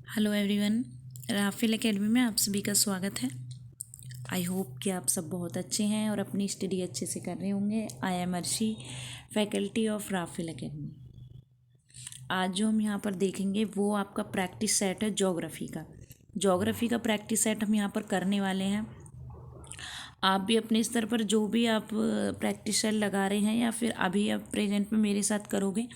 Hello everyone, Rafale academy में आप सभी का स्वागत है। आई होप कि आप सब बहुत अच्छे हैं और अपनी स्टडी अच्छे से कर रहे होंगे। I am Arshi, faculty of Rafael Academy. आज जो हम यहाँ पर देखेंगे वो आपका प्रैक्टिस सेट है ज्योग्राफी का। ज्योग्राफी का प्रैक्टिस सेट हम यहाँ पर करने वाले हैं। आप भी अपने स्तर पर जो भी आप प्रैक्टिस सेट लगा रहे हैं या फिर अभी आप प्रेजेंट में मेरे साथ करोगे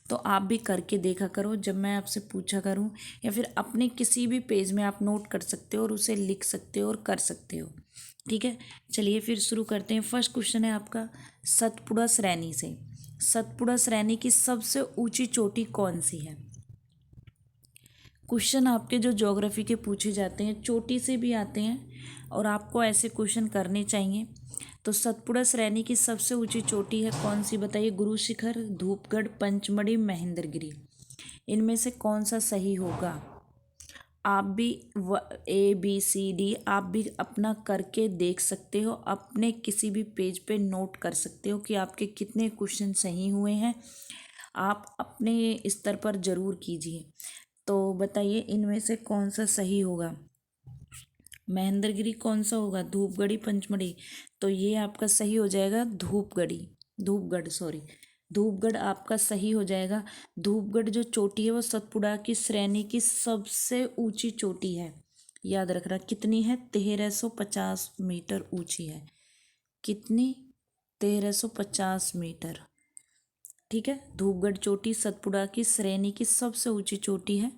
तो आप भी करके देखा करो। जब मैं आपसे पूछा करूं या फिर अपने किसी भी पेज में आप नोट कर सकते हो और उसे लिख सकते हो और कर सकते हो। ठीक है, चलिए फिर शुरू करते हैं। फर्स्ट क्वेश्चन है आपका, सतपुड़ा श्रेणी से सतपुड़ा श्रेणी की सबसे ऊंची चोटी कौन सी है। क्वेश्चन आपके जो ज्योग्राफी के पूछे जाते हैं चोटी से भी आते हैं और आपको ऐसे क्वेश्चन करने चाहिए। तो सतपुड़ा श्रेणी की सबसे ऊंची चोटी है कौन सी, बताइए। गुरु शिखर, धूपगढ़, पंचमढ़ी, महेंद्रगिरी। इनमें से कौन सा सही होगा। आप भी ABCD आप भी अपना करके देख सकते हो। अपने किसी भी पेज पे नोट कर सकते हो कि आपके कितने क्वेश्चन सही हुए हैं। आप अपने स्तर पर ज़रूर कीजिए। तो बताइए इनमें से कौन सा सही होगा। महेंद्रगिरी कौन सा होगा, धूपगढ़ी, पंचमढ़ी। तो ये आपका सही हो जाएगा धूपगढ़ सॉरी, धूपगढ़ आपका सही हो जाएगा। धूपगढ़ जो चोटी है वो सतपुड़ा की श्रेणी की सबसे ऊंची चोटी है। याद रखना कितनी है, 1350 मीटर ऊंची है। कितनी, 1350 मीटर। ठीक है, धूपगढ़ चोटी सतपुड़ा की श्रेणी की सबसे ऊंची चोटी है,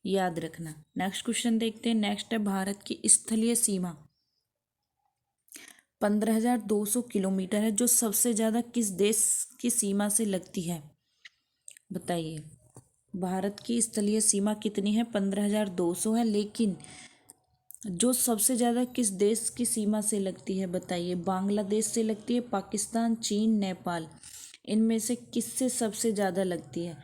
याद रखना। नेक्स्ट क्वेश्चन देखते हैं। नेक्स्ट है, भारत की स्थलीय सीमा 15,200 किलोमीटर है, जो सबसे ज़्यादा किस देश की सीमा से लगती है, बताइए। भारत की स्थलीय सीमा कितनी है, 15,200 है, लेकिन जो सबसे ज़्यादा किस देश की सीमा से लगती है, बताइए। बांग्लादेश से लगती है, पाकिस्तान, चीन, नेपाल। इनमें से किससे सबसे ज़्यादा लगती है,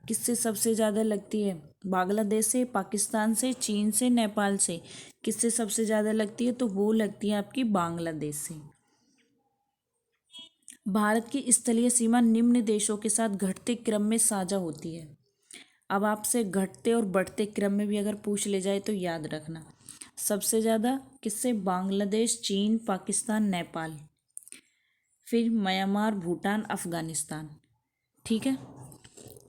किससे सबसे ज़्यादा लगती है। बांग्लादेश से, पाकिस्तान से, चीन से, नेपाल से। किससे सबसे ज़्यादा लगती है, तो वो लगती है आपकी बांग्लादेश से। भारत की स्थलीय सीमा निम्न देशों के साथ घटते क्रम में साझा होती है। अब आपसे घटते और बढ़ते क्रम में भी अगर पूछ ले जाए तो याद रखना सबसे ज़्यादा किससे, बांग्लादेश, चीन, पाकिस्तान, नेपाल, फिर म्यांमार, भूटान, अफगानिस्तान। ठीक है,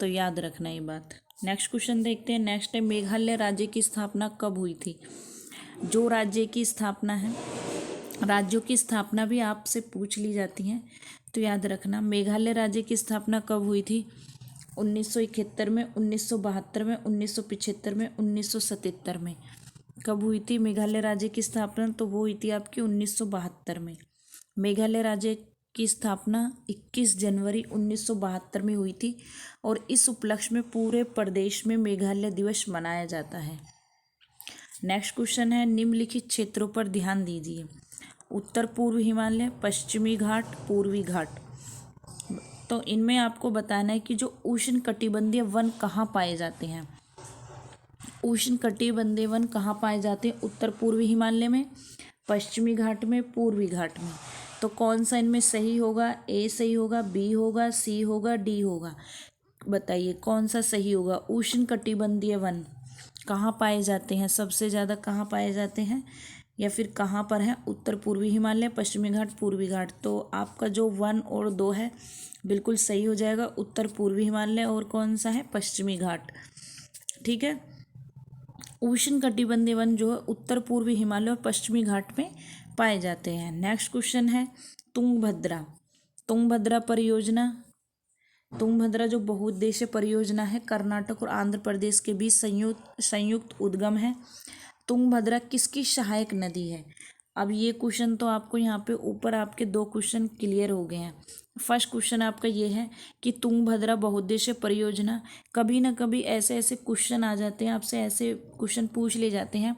तो याद रखना ये बात। नेक्स्ट क्वेश्चन देखते हैं। नेक्स्ट है, मेघालय राज्य की स्थापना कब हुई थी। जो राज्य की स्थापना है, राज्यों की स्थापना भी आपसे पूछ ली जाती हैं, तो याद रखना मेघालय राज्य की स्थापना कब हुई थी। 1971 में, 1972 में, 1975 में, 1977 में। कब हुई थी मेघालय राज्य की स्थापना, तो वो हुई थी आपकी 1972 में। मेघालय राज्य की स्थापना 21 जनवरी 1972 में हुई थी और इस उपलक्ष्य में पूरे प्रदेश में मेघालय दिवस मनाया जाता है। नेक्स्ट क्वेश्चन है, निम्नलिखित क्षेत्रों पर ध्यान दीजिए। उत्तर पूर्व हिमालय, पश्चिमी घाट, पूर्वी घाट। तो इनमें आपको बताना है कि जो उष्ण कटिबंधीय वन कहाँ पाए जाते हैं। उष्ण कटिबंधीय वन कहाँ पाए जाते हैं, उत्तर पूर्वी हिमालय में, पश्चिमी घाट में, पूर्वी घाट में। तो कौन सा इनमें सही होगा, A सही होगा, B होगा, C होगा, D होगा। बताइए कौन सा सही होगा। उष्ण कटिबंधीय वन कहाँ पाए जाते हैं, सबसे ज़्यादा कहाँ पाए जाते हैं या फिर कहाँ पर है, उत्तर पूर्वी हिमालय, पश्चिमी घाट, पूर्वी घाट। तो आपका जो 1 और 2 है बिल्कुल सही हो जाएगा, उत्तर पूर्वी हिमालय और कौन सा है, पश्चिमी घाट। ठीक है, उष्ण कटिबंधीय वन जो है उत्तर पूर्वी हिमालय और पश्चिमी घाट में पाए जाते हैं। नेक्स्ट क्वेश्चन है, तुंगभद्रा। तुंगभद्रा परियोजना, तुंगभद्रा जो बहुउद्देशीय परियोजना है, कर्नाटक और आंध्र प्रदेश के बीच संयुक्त उद्गम है। तुंगभद्रा किसकी सहायक नदी है। अब ये क्वेश्चन तो आपको यहाँ पे ऊपर आपके 2 क्वेश्चन क्लियर हो गए हैं। फर्स्ट क्वेश्चन आपका ये है कि तुंगभद्रा बहुउद्देशीय परियोजना, कभी ना कभी ऐसे ऐसे क्वेश्चन आ जाते हैं, आपसे ऐसे क्वेश्चन पूछ ले जाते हैं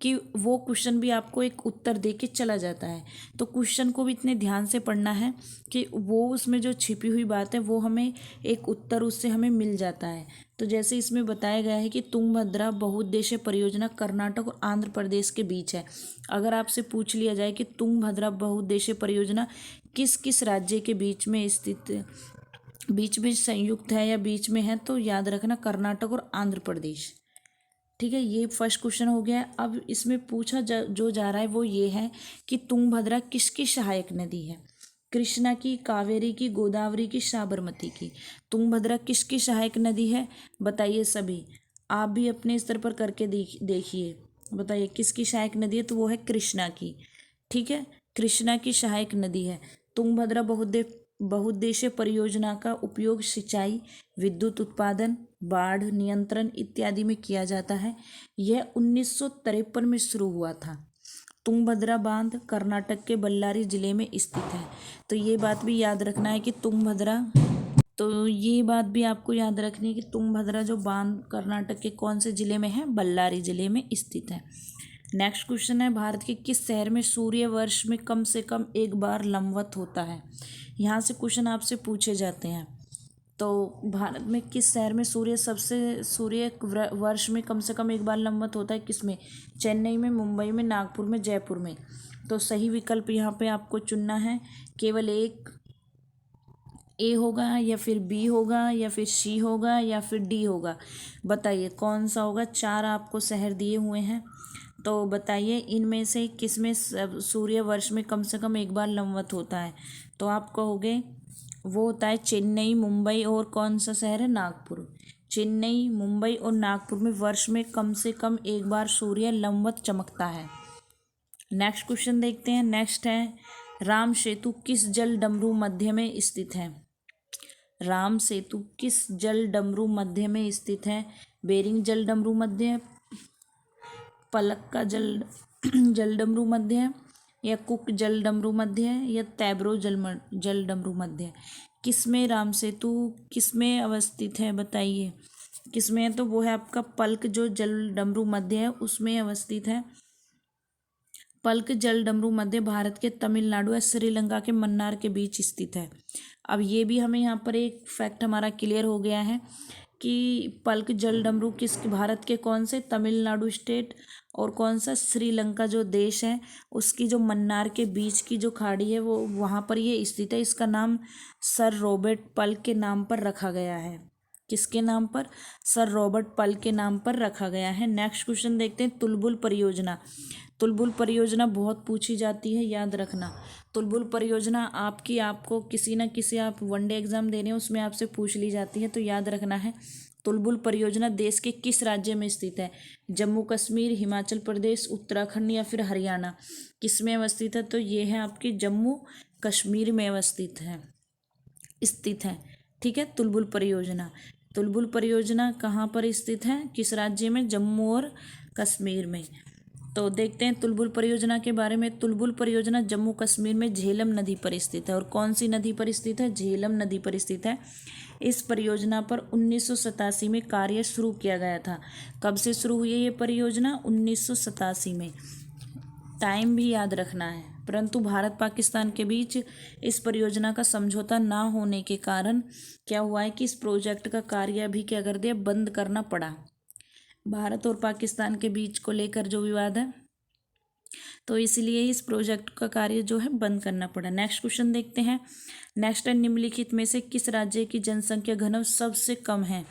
कि वो क्वेश्चन भी आपको एक उत्तर दे के चला जाता है। तो क्वेश्चन को भी इतने ध्यान से पढ़ना है कि वो उसमें जो छिपी हुई बात है वो हमें एक उत्तर उससे हमें मिल जाता है। तो जैसे इसमें बताया गया है कि तुंगभद्रा बहुउद्देशीय परियोजना कर्नाटक और आंध्र प्रदेश के बीच है। अगर आपसे पूछ लिया जाए कि तुंगभद्रा बहुउद्देशीय परियोजना किस किस राज्य के बीच में स्थित बीच में संयुक्त है या बीच में है तो याद रखना कर्नाटक और आंध्र प्रदेश। ठीक है, ये फर्स्ट क्वेश्चन हो गया। अब इसमें पूछा जो जा रहा है वो ये है कि तुंगभद्रा किसकी सहायक नदी है? कृष्णा की, कावेरी की, गोदावरी की, साबरमती की। तुंगभद्रा किसकी सहायक नदी है बताइए सभी। आप भी अपने स्तर पर करके देखिए, बताइए किसकी सहायक नदी है, तो वो है कृष्णा की। ठीक है, कृष्णा की सहायक नदी है। तुंगभद्रा बहुउद्देशीय परियोजना का उपयोग सिंचाई, विद्युत उत्पादन, बाढ़ नियंत्रण इत्यादि में किया जाता है। यह 1953 में शुरू हुआ था। तुंगभद्रा बांध कर्नाटक के बल्लारी जिले में स्थित है। तो ये बात भी याद रखना है कि ये बात भी आपको याद रखनी है कि तुंगभद्रा जो बांध कर्नाटक के कौन से जिले में है? बल्लारी जिले में स्थित है। नेक्स्ट क्वेश्चन है, भारत के किस शहर में सूर्य वर्ष में कम से कम एक बार लंबवत होता है? यहाँ से क्वेश्चन आपसे पूछे जाते हैं। तो भारत में किस शहर में सूर्य वर्ष में कम से कम एक बार लंबवत होता है? किसमें? चेन्नई में, मुंबई में, नागपुर में, जयपुर में। तो सही विकल्प यहाँ पे आपको चुनना है। केवल एक ए होगा या फिर बी होगा या फिर सी होगा या फिर डी होगा, बताइए कौन सा होगा। 4 आपको शहर दिए हुए हैं, तो बताइए इनमें से किसमें सूर्य वर्ष में कम से कम एक बार लंबवत होता है? तो आप कहोगे वो होता है चेन्नई, मुंबई और कौन सा शहर है? नागपुर। चेन्नई, मुंबई और नागपुर में वर्ष में कम से कम एक बार सूर्य लंबवत चमकता है। नेक्स्ट क्वेश्चन देखते हैं। नेक्स्ट है, राम सेतु किस जल डमरू मध्य में स्थित है? राम सेतु किस जल डमरू मध्य में स्थित है? बेरिंग जल डमरू मध्य, पलक का जल डमरू मध्य है, या कुक जल डमरू मध्य है, या तैब्रो जल डमरू मध्य है? किसमें राम सेतु किसमें अवस्थित है बताइए? किसमें है? तो वो है आपका पलक जो जल डमरू मध्य है उसमें अवस्थित है। पलक जल डमरू मध्य भारत के तमिलनाडु या श्रीलंका के मन्नार के बीच स्थित है। अब ये भी हमें यहाँ पर एक फैक्ट हमारा क्लियर हो गया है कि पलक जल डमरू किस भारत के कौन से? तमिलनाडु स्टेट और कौन सा? श्रीलंका जो देश है उसकी जो मन्नार के बीच की जो खाड़ी है वो वहाँ पर ये स्थित है। इसका नाम सर रॉबर्ट पलक के नाम पर रखा गया है। किसके नाम पर? सर रॉबर्ट पलक के नाम पर रखा गया है। नेक्स्ट क्वेश्चन देखते हैं, तुलबुल परियोजना। तुलबुल परियोजना बहुत पूछी जाती है, याद रखना। तुलबुल परियोजना आपको किसी न किसी आप वनडे एग्जाम दे रहे हैं उसमें आपसे पूछ ली जाती है, तो याद रखना है। तुलबुल परियोजना देश के किस राज्य में स्थित है? जम्मू कश्मीर, हिमाचल प्रदेश, उत्तराखंड या फिर हरियाणा? किस में अवस्थित है? तो ये है आपकी जम्मू कश्मीर में स्थित है। ठीक है, तुलबुल परियोजना। तुलबुल परियोजना कहाँ पर स्थित है? किस राज्य में? जम्मू और कश्मीर में। तो देखते हैं तुलबुल परियोजना के बारे में। तुलबुल परियोजना जम्मू कश्मीर में झेलम नदी पर स्थित है। और कौन सी नदी पर स्थित है? झेलम नदी पर स्थित है। इस परियोजना पर 1987 में कार्य शुरू किया गया था। कब से शुरू हुई है ये परियोजना? 1987 में। टाइम भी याद रखना है। परंतु भारत पाकिस्तान के बीच इस परियोजना का समझौता ना होने के कारण क्या हुआ है कि इस प्रोजेक्ट का कार्य अभी क्या कर दिया? बंद करना पड़ा। भारत और पाकिस्तान के बीच को लेकर जो विवाद है, तो इसलिए इस प्रोजेक्ट का कार्य जो है बंद करना पड़ा। नेक्स्ट क्वेश्चन देखते हैं। नेक्स्ट है, निम्नलिखित में से किस राज्य की जनसंख्या घनत्व सबसे कम है?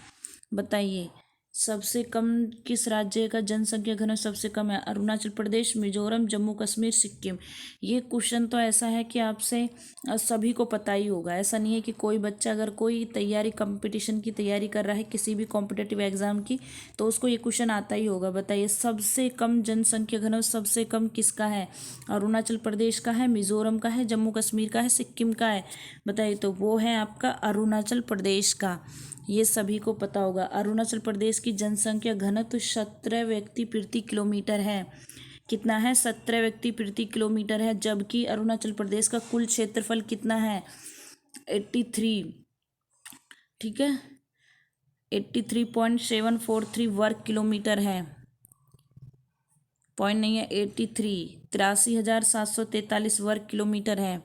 बताइए सबसे कम किस राज्य का जनसंख्या घनत्व सबसे कम है? अरुणाचल प्रदेश, मिजोरम, जम्मू कश्मीर, सिक्किम। ये क्वेश्चन तो ऐसा है कि आपसे सभी को पता ही होगा। ऐसा नहीं है कि कोई बच्चा अगर कोई कंपटीशन की तैयारी कर रहा है किसी भी कॉम्पिटिटिव एग्जाम की, तो उसको ये क्वेश्चन आता ही होगा। बताइए सबसे कम जनसंख्या घनत्व सबसे कम किसका है? अरुणाचल प्रदेश का है, मिजोरम का है, जम्मू कश्मीर का है, सिक्किम का है? बताइए, तो वो है आपका अरुणाचल प्रदेश का। ये सभी को पता होगा। अरुणाचल प्रदेश की जनसंख्या घनत्व 17 व्यक्ति प्रति किलोमीटर है। कितना है? 17 व्यक्ति प्रति किलोमीटर है। जबकि अरुणाचल प्रदेश का कुल क्षेत्रफल कितना है? 83। ठीक है, 83.743 वर्ग किलोमीटर है। पॉइंट नहीं है, 83 वर्ग किलोमीटर है।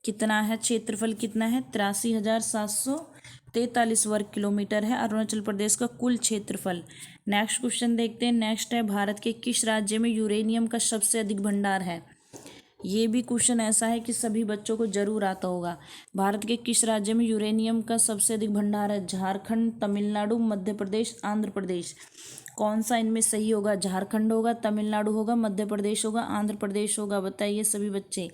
कितना है क्षेत्रफल? कितना है? 83,743 वर्ग किलोमीटर है अरुणाचल प्रदेश का कुल क्षेत्रफल। नेक्स्ट क्वेश्चन देखते हैं। नेक्स्ट है, भारत के किस राज्य में यूरेनियम का सबसे अधिक भंडार है? ये भी क्वेश्चन ऐसा है कि सभी बच्चों को जरूर आता होगा। भारत के किस राज्य में यूरेनियम का सबसे अधिक भंडार है? झारखंड, तमिलनाडु, मध्य प्रदेश, आंध्र प्रदेश। कौन सा इनमें सही होगा? झारखंड होगा, तमिलनाडु होगा, मध्य प्रदेश होगा, आंध्र प्रदेश होगा? बताइए सभी बच्चे,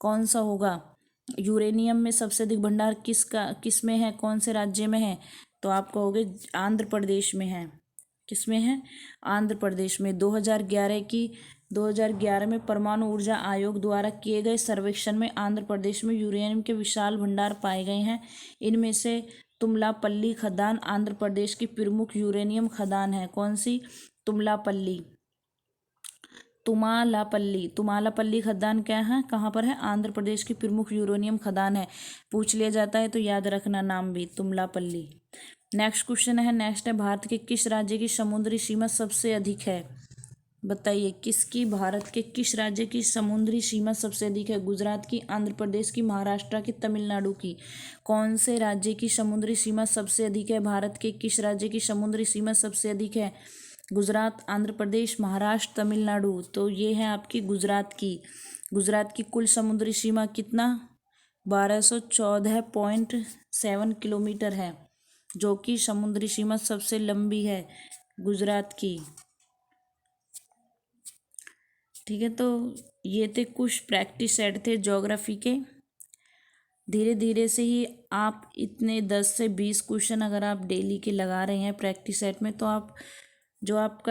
कौन सा होगा? यूरेनियम में सबसे अधिक भंडार किस में है, कौन से राज्य में है? तो आप कहोगे आंध्र प्रदेश में है। किस में है? आंध्र प्रदेश में। 2011 में परमाणु ऊर्जा आयोग द्वारा किए गए सर्वेक्षण में आंध्र प्रदेश में यूरेनियम के विशाल भंडार पाए गए हैं। इनमें से तुमलापल्ली खदान आंध्र प्रदेश की प्रमुख यूरेनियम खदान है। कौन सी? तुमलापल्ली तुमालापल्ली खदान क्या है, कहाँ पर है? आंध्र प्रदेश की प्रमुख यूरेनियम खदान है। पूछ लिया जाता है तो याद रखना नाम भी, तुमलापल्ली। नेक्स्ट क्वेश्चन है, नेक्स्ट है, भारत के किस राज्य की समुद्री सीमा सबसे अधिक है? बताइए किसकी, भारत के किस राज्य की समुद्री सीमा सबसे अधिक है? गुजरात की, आंध्र प्रदेश की, महाराष्ट्र की, तमिलनाडु की? कौन से राज्य की समुद्री सीमा सबसे अधिक है? भारत के किस राज्य की समुद्री सीमा सबसे अधिक है? गुजरात, आंध्र प्रदेश, महाराष्ट्र, तमिलनाडु? तो ये है आपकी गुजरात की। गुजरात की कुल समुद्री सीमा कितना? 1214.7 किलोमीटर है, जो कि समुद्री सीमा सबसे लंबी है गुजरात की। ठीक है, तो ये थे कुछ प्रैक्टिस सेट थे ज्योग्राफी के। धीरे धीरे से ही आप इतने 10 से 20 क्वेश्चन अगर आप डेली के लगा रहे हैं प्रैक्टिस सेट में, तो आप जो आप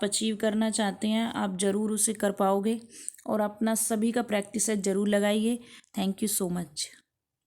अचीव करना चाहते हैं आप ज़रूर उसे कर पाओगे। और अपना सभी का प्रैक्टिस सेट ज़रूर लगाइए। Thank you so much.